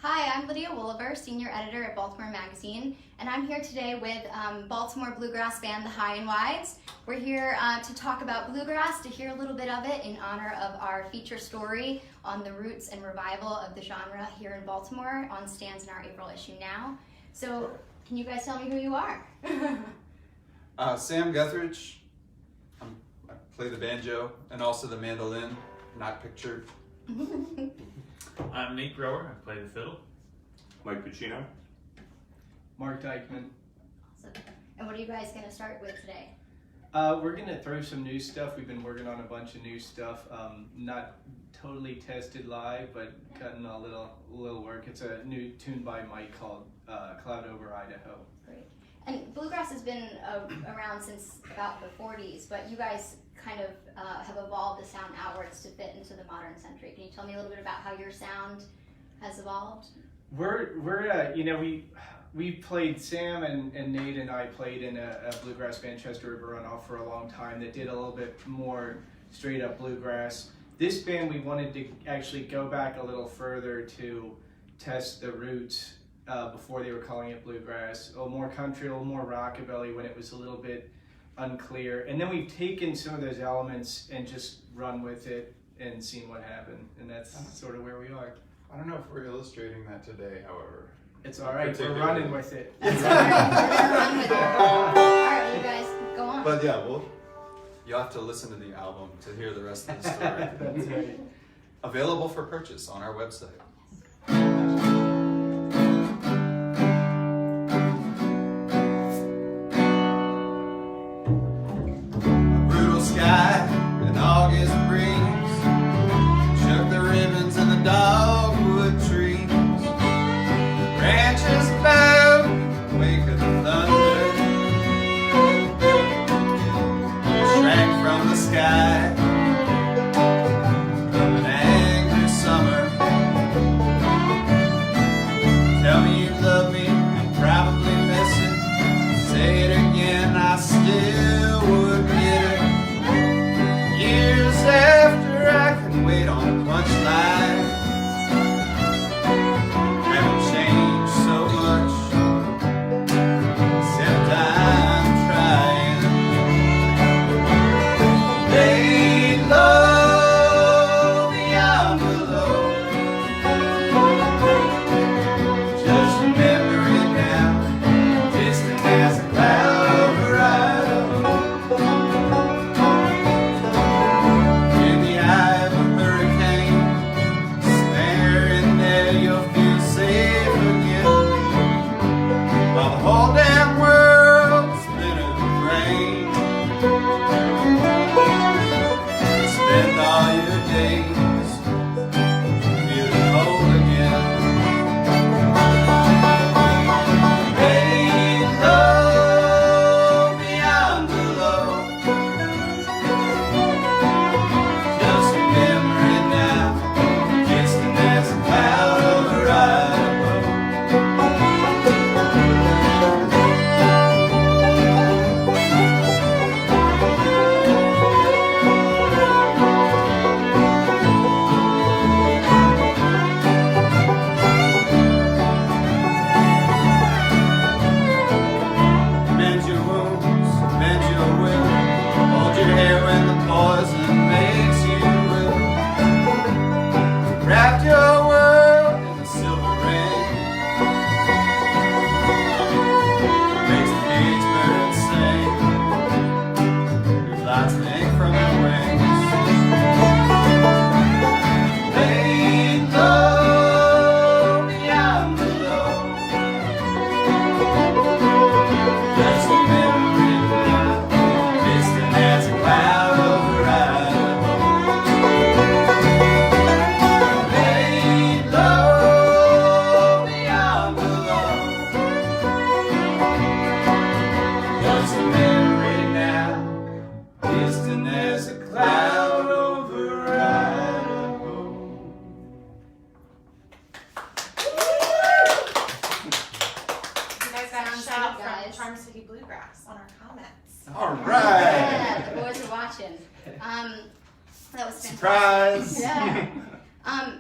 Hi, I'm Lydia Wooliver, Senior Editor at Baltimore Magazine, and I'm here today with Baltimore bluegrass band, the High and Wides. We're here to talk about bluegrass, to hear a little bit of it in honor of our feature story on the roots and revival of the genre here in Baltimore on stands in our April issue now. So, can you guys tell me who you are? Sam Guthridge. I play the banjo and also the mandolin, not pictured. I'm Nate Grower. I play the fiddle. Mike Pacino. Mark Dykman. Awesome. And what are you guys going to start with today? We're going to throw some new stuff. We've been working on a bunch of new stuff. Not totally tested live, but cutting a little work. It's a new tune by Mike called Cloud Over Idaho. Great. And bluegrass has been around since about the 40s, but you guys kind of have evolved the sound outwards to fit into the modern century. Can you tell me a little bit about how your sound has evolved? We played, Sam and Nate and I played in a bluegrass band, Chester River Runoff, for a long time that did a little bit more straight up bluegrass. This band, we wanted to actually go back a little further to test the roots before they were calling it bluegrass, a little more country, a little more rockabilly when it was a little bit unclear. And then we've taken some of those elements and just run with it and seen what happened. And that's sort of where we are. I don't know if we're illustrating that today, however. It's all right. We're running with it. That's all right. We're gonna run with it. All right, you guys, go on. But yeah, you'll have to listen to the album to hear the rest of the story. That's right. Available for purchase on our website. Sky, an August breeze shook the ribbons in the dogwood trees. Branches bowed, wake of the thunder shrank from the sky of an angry summer. Tell me you love me, you probably miss it. Say it again, I still would get it. Years after I can wait on a punchline. Haven't changed so much, except I'm trying. Lay low beyond below. Just remember it now, distant as a cloud over Idaho. Whole damn world spinning with rain. Spend all your days feeling whole again. Lay low beyond below. Just remember it now, distant as a cloud over Idaho. Wrapped your world in a silver ring. Makes the cage birds sing. Your lights hang from your wings. Lay low beyond below. Just remember it now, distant as a cloud over Idaho. Distant as a cloud over Idaho. You guys got a Sounds shout good, from guys. Charm City Bluegrass on our comments. All right. Yeah, the boys are watching. That was fantastic. Surprise. Yeah.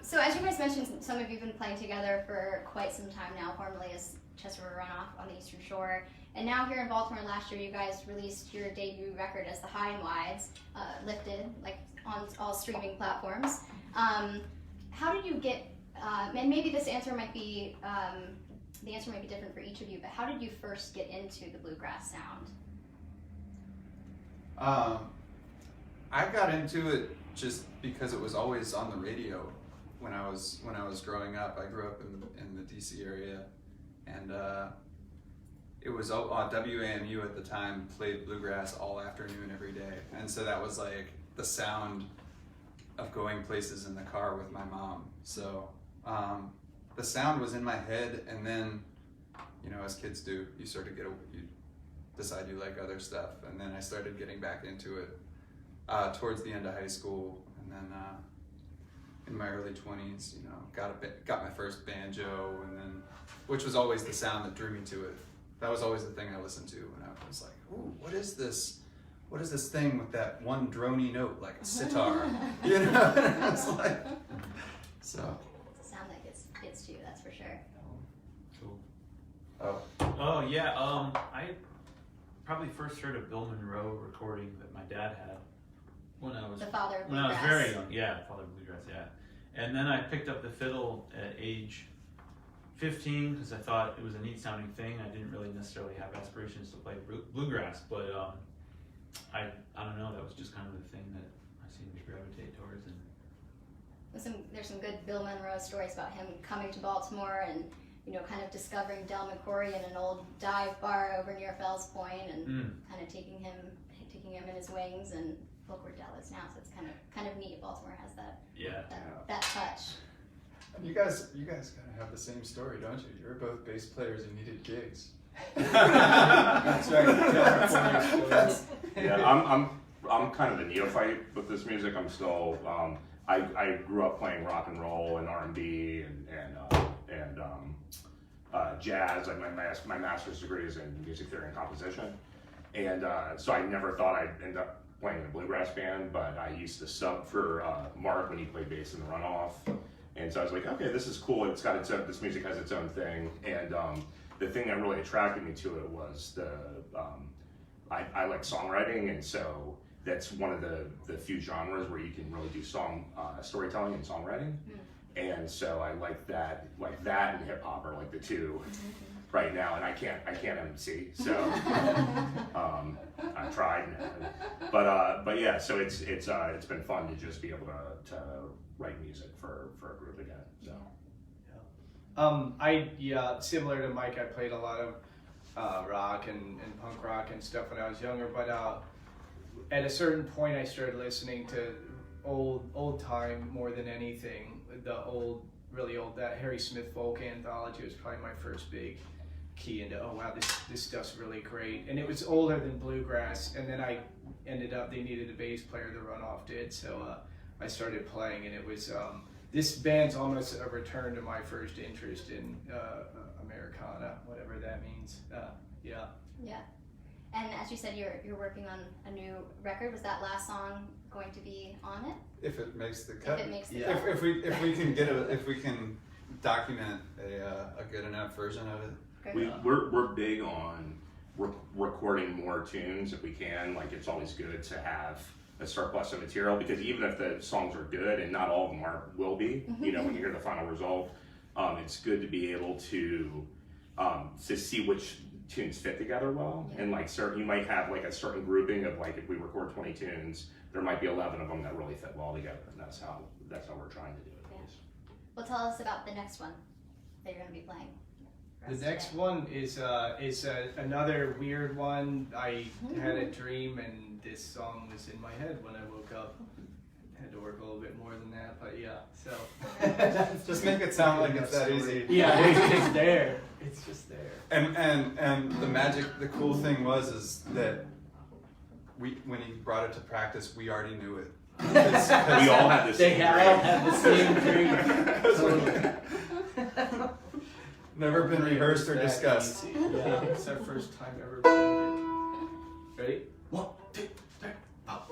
So as you guys mentioned, some of you have been playing together for quite some time now, formerly as Chester River Runoff on the Eastern Shore. And now here in Baltimore last year, you guys released your debut record as the High and Wides, lifted like on all streaming platforms. How did you get, and maybe this answer might be, the answer might be different for each of you, but how did you first get into the bluegrass sound? I got into it just because it was always on the radio when I was growing up. I grew up in the DC area, and it was WAMU at the time played bluegrass all afternoon every day, and so that was like the sound of going places in the car with my mom. So the sound was in my head, and then, you know, as kids do, you sort of you decide you like other stuff, and then I started getting back into it towards the end of high school, and then in my early 20s, you know, got my first banjo, and then, which was always the sound that drew me to it. That was always the thing I listened to when I was like, ooh, what is this? What is this thing with that one drony note like a sitar? You know, and I was like, so. It's a sound that gets to you, that's for sure. Cool. Oh, Yeah. I probably first heard a Bill Monroe recording that my dad had when I was The father of when I was bluegrass. very young. Yeah, Father of Bluegrass. Yeah, and then I picked up the fiddle at age 15 because I thought it was a neat sounding thing. I didn't really necessarily have aspirations to play bluegrass, but I don't know. That was just kind of the thing that I seemed to gravitate towards. And There's some good Bill Monroe stories about him coming to Baltimore and, you know, kind of discovering Del McCoury in an old dive bar over near Fells Point, and kind of taking him in his wings, and look where Del is now. So it's kind of neat. Baltimore has that touch. and you guys kind of have the same story, don't you? You're both bass players and needed gigs. That's right. yeah, I'm kind of a neophyte with this music. I'm still I grew up playing rock and roll and R&B and jazz. Like my master's degree is in music theory and composition, and so I never thought I'd end up playing in a bluegrass band. But I used to sub for Mark when he played bass in the Runoff, and so I was like, okay, this is cool. It's got its own. This music has its own thing, and the thing that really attracted me to it was I like songwriting, and so that's one of the few genres where you can really do storytelling and songwriting. And so I like that and hip hop are like the two right now, and I can't MC, so I tried, but yeah, so it's been fun to just be able to write music for a group again. So Similar to Mike, I played a lot of rock and punk rock and stuff when I was younger, but at a certain point I started listening to old time more than anything. The really old, that Harry Smith folk anthology was probably my first big key into, oh wow, this stuff's really great. And it was older than bluegrass, and then I ended up, they needed a bass player, the Runoff did, so I started playing, and it was, this band's almost a return to my first interest in Americana, whatever that means. Yeah. And as you said, you're working on a new record. Was that last song going to be on it? If it makes the cut. If it makes the Yeah. cut. If we can document a good enough version of it. Okay. we're big on recording more tunes if we can. Like, it's always good to have a surplus of material, because even if the songs are good, and not all of them will be, you know, when you hear the final result, it's good to be able to see which tunes fit together well. Yeah. And like you might have like a certain grouping of, like, if we record 20 tunes, there might be 11 of them that really fit well together, and that's how we're trying to do it. Yeah. Well, tell us about the next one that you're going to be playing. for The us next today. one is another weird one. I had a dream, and this song was in my head when I woke up. Had to work a little bit more than that, but yeah. So Just make it sound like it's that easy. Yeah, it's there. It's just there. And the cool thing is that when he brought it to practice, we already knew it. We all had the same all dream. had the same dream. Never been rehearsed or discussed. Yeah, it's our first time ever playing it. Ready? 1, 2, 3, pop.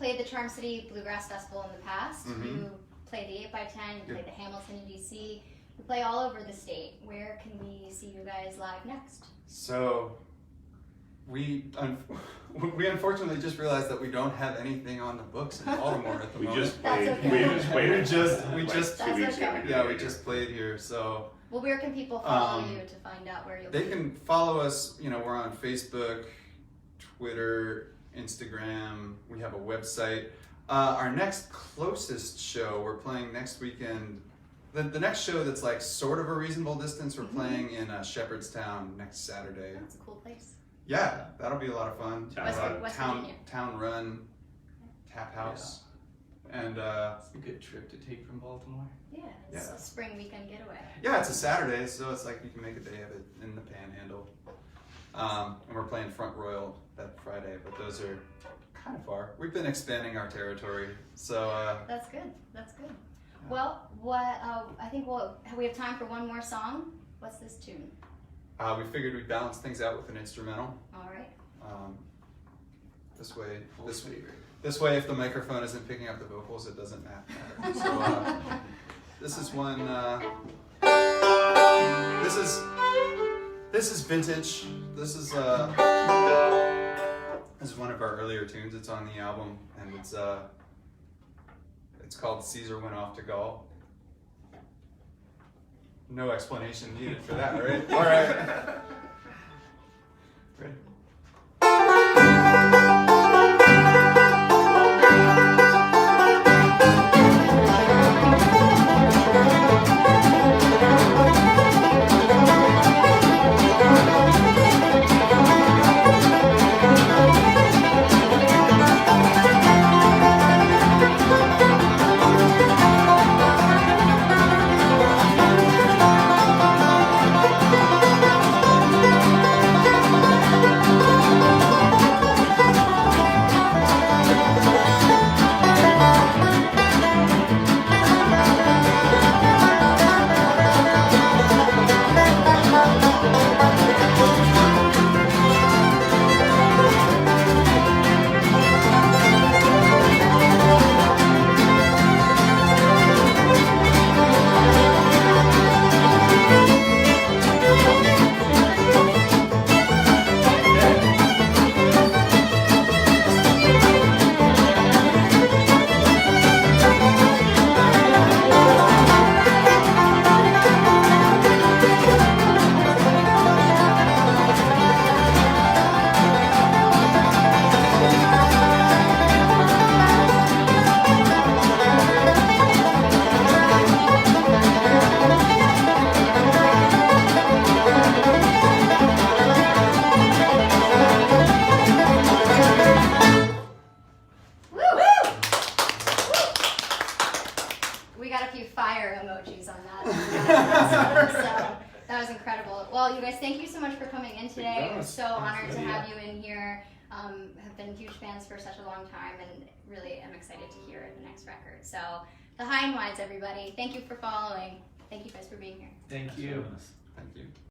played the Charm City Bluegrass Festival in the past. Mhm. You played the 8x10, you Yep. played the Hamilton in DC. You play all over the state. Where can we see you guys live next? So we unfortunately just realized that we don't have anything on the books in Baltimore at the We moment. just That's played. okay. We just played. We it, just- we like, just- 2 weeks That's ago. okay. We did Yeah, it we here. just played here. So Well, where can people follow Um, you to find out where you'll they be? can follow us. You know, we're on Facebook, Twitter, Instagram. We have a website. Our next closest show we're playing next weekend. The next show that's like sort of a reasonable distance. We're Mhm. playing in Shepherdstown next Saturday. That's a cool place. Yeah, that'll be a lot of fun. Town Run. West town Virginia. town run tap house, and It's a good trip to take from Baltimore. Yeah, it's Yeah. a spring weekend getaway. yeah, it's a Saturday, so it's like you can make a day of it in the Panhandle. And we're playing Front Royal that Friday, but those are kind of far. We've been expanding our territory, so That's good. That's good. Well, I think we have time for one more song. What's this tune? we figured we'd balance things out with an instrumental. All right. This way, Full favorite. this way, if the microphone isn't picking up the vocals, it doesn't matter. So this is one. This is vintage. This is one of our earlier tunes. It's on the album, and it's called "Caesar Went Off to Gaul." No explanation needed for that, right? All right. Ready? We got a few fire emojis on that. So that was incredible. Well, you guys, thank you so much for coming in today. We're so honored to have you in here. Have been huge fans for such a long time, and really am excited to hear the next record. So, the High and Wides, everybody. Thank you for following. Thank you guys for being here. Thank you. Thank you.